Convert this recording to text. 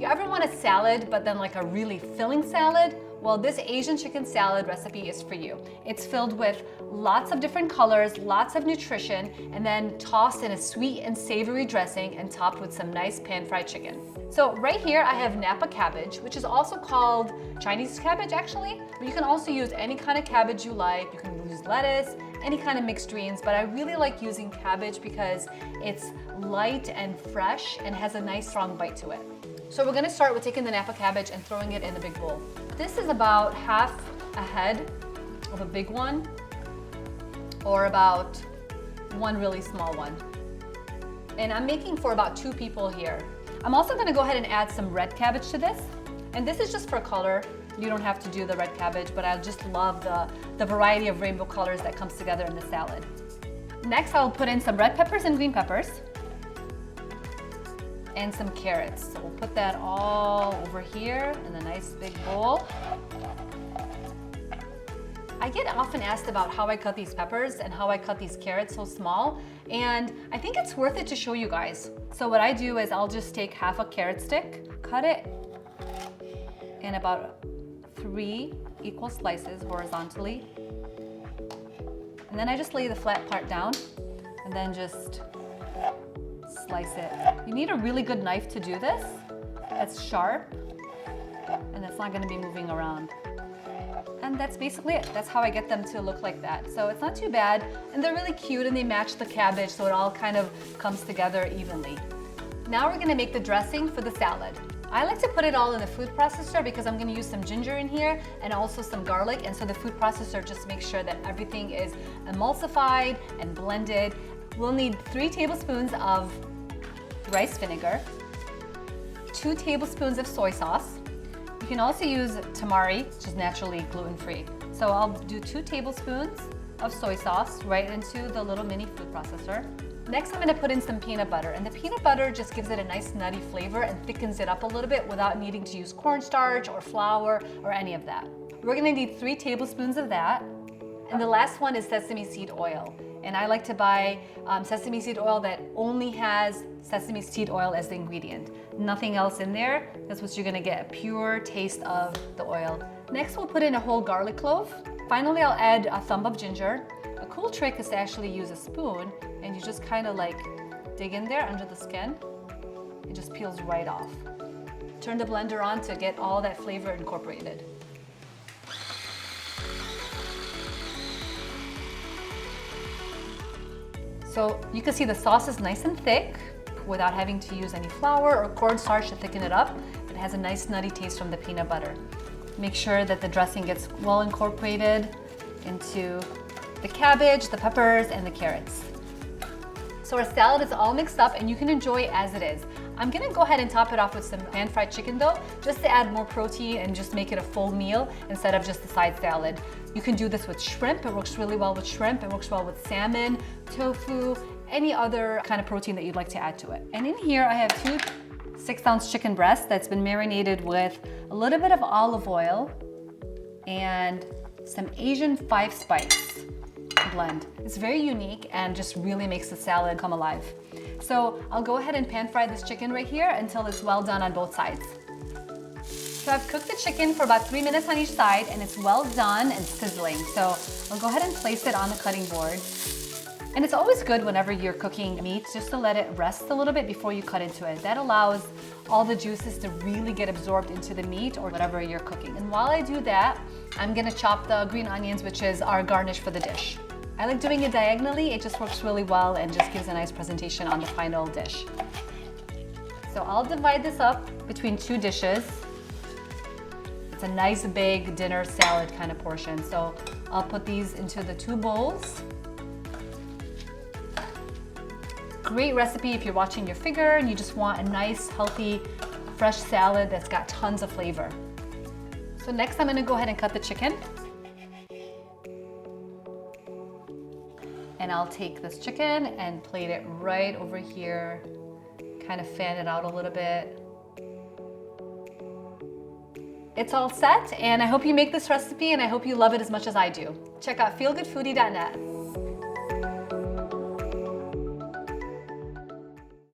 you ever want a salad, but then like a really filling salad, well, this Asian chicken salad recipe is for you. It's filled with lots of different colors, lots of nutrition, and then tossed in a sweet and savory dressing and topped with some nice pan-fried chicken. So right here I have Napa cabbage, which is also called Chinese cabbage actually. But you can also use any kind of cabbage you like. You can use lettuce, any kind of mixed greens, but I really like using cabbage because it's light and fresh and has a nice strong bite to it. So we're gonna start with taking the Napa cabbage and throwing it in a big bowl. This is about half a head of a big one, or about one really small one. And I'm making for about 2 people here. I'm also gonna go ahead and add some red cabbage to this. And this is just for color. You don't have to do the red cabbage, but I just love the variety of rainbow colors that comes together in the salad. Next, I'll put in some red peppers and green peppers and some carrots. So we'll put that all over here in a nice big bowl. I get often asked about how I cut these peppers and how I cut these carrots so small, and I think it's worth it to show you guys. So what I do is I'll just take half a carrot stick, cut it in about 3 equal slices horizontally, and then I just lay the flat part down and then just slice it. You need a really good knife to do this. That's sharp and it's not going to be moving around. And that's basically it. That's how I get them to look like that. So it's not too bad, and they're really cute and they match the cabbage, so it all kind of comes together evenly. Now we're going to make the dressing for the salad. I like to put it all in the food processor because I'm going to use some ginger in here and also some garlic, and so the food processor just makes sure that everything is emulsified and blended. We'll need 3 tablespoons of rice vinegar, 2 tablespoons of soy sauce. You can also use tamari, which is naturally gluten-free. So I'll do 2 tablespoons of soy sauce right into the little mini food processor. Next, I'm going to put in some peanut butter, and the peanut butter just gives it a nice nutty flavor and thickens it up a little bit without needing to use cornstarch or flour or any of that. We're going to need 3 tablespoons of that. And the last one is sesame seed oil. And I like to buy sesame seed oil that only has sesame seed oil as the ingredient. Nothing else in there. That's what you're gonna get, a pure taste of the oil. Next, we'll put in a whole garlic clove. Finally, I'll add a thumb of ginger. A cool trick is to actually use a spoon and you just kind of like dig in there under the skin. It just peels right off. Turn the blender on to get all that flavor incorporated. So you can see the sauce is nice and thick without having to use any flour or cornstarch to thicken it up. It has a nice nutty taste from the peanut butter. Make sure that the dressing gets well incorporated into the cabbage, the peppers, and the carrots. So our salad is all mixed up and you can enjoy it as it is. I'm gonna go ahead and top it off with some pan-fried chicken though, just to add more protein and just make it a full meal instead of just a side salad. You can do this with shrimp. It works really well with shrimp. It works well with salmon, tofu, any other kind of protein that you'd like to add to it. And in here I have 2 6-ounce chicken breasts that's been marinated with a little bit of olive oil and some Asian 5-spice blend. It's very unique and just really makes the salad come alive. So I'll go ahead and pan fry this chicken right here until it's well done on both sides. So I've cooked the chicken for about 3 minutes on each side and it's well done and sizzling. So I'll go ahead and place it on the cutting board. And it's always good whenever you're cooking meat just to let it rest a little bit before you cut into it. That allows all the juices to really get absorbed into the meat or whatever you're cooking. And while I do that, I'm gonna chop the green onions, which is our garnish for the dish. I like doing it diagonally. It just works really well and just gives a nice presentation on the final dish. So I'll divide this up between 2 dishes. It's a nice big dinner salad kind of portion. So I'll put these into the 2 bowls. Great recipe if you're watching your figure and you just want a nice, healthy, fresh salad that's got tons of flavor. So next I'm gonna go ahead and cut the chicken. And I'll take this chicken and plate it right over here, kind of fan it out a little bit. It's all set, and I hope you make this recipe and I hope you love it as much as I do. Check out feelgoodfoodie.net.